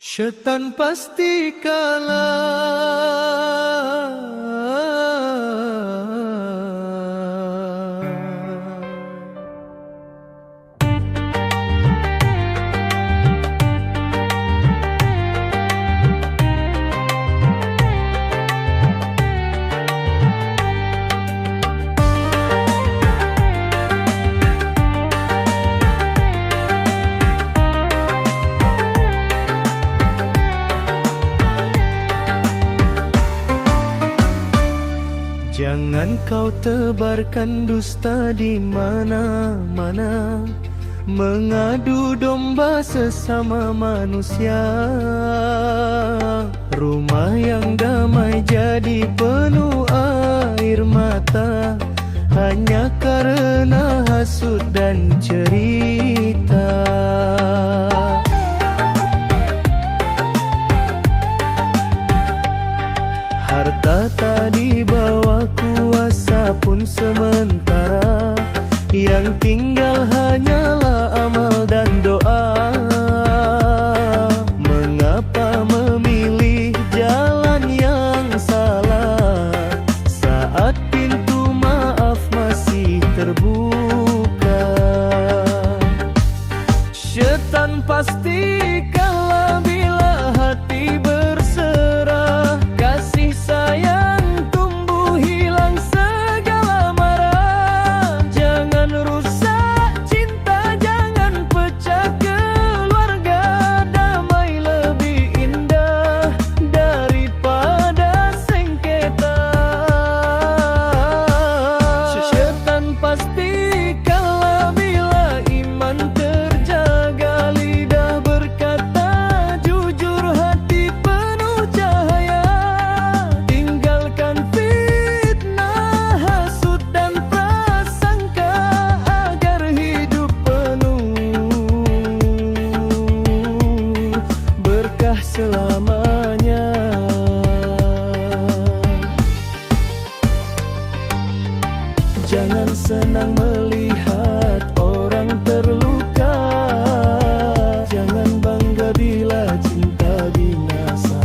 Syaitan pasti kalah. Jangan kau tebarkan dusta di mana-mana, mengadu domba sesama manusia. Rumah yang damai jadi penuh air mata, hanya karena hasud dan cerita. Harta tak dibawa, kuasa pun sementara, yang tinggal hanyalah amal dan doa. Mengapa memilih jalan yang salah, saat pintu maaf masih terbuka? Syaitan pasti kalah bila hati berserah, kasih sayang tumbuh hilang segala marah. Jangan rusak cinta, jangan pecah keluarga, damai lebih indah daripada sengketa. Syaitan pasti kalah bila iman terjaga, lidah berkata jujur, hati penuh cahaya. Tinggalkan fitnah, hasud dan prasangka, agar hidup penuh berkah selamanya. Jangan senang melihat orang terluka, jangan bangga bila cinta binasa.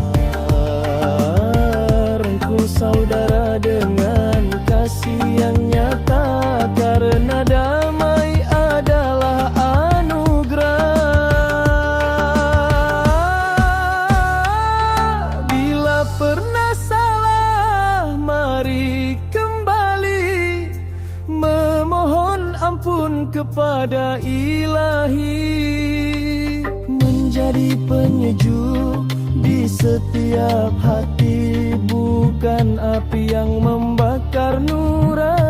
Rengkuh saudara dengan kasih yang nyata, karena damai adalah anugerah. Bila pernah salah, mari kembali memohon ampun kepada Ilahi, menjadi penyejuk di setiap hati, bukan api yang membakar nurani.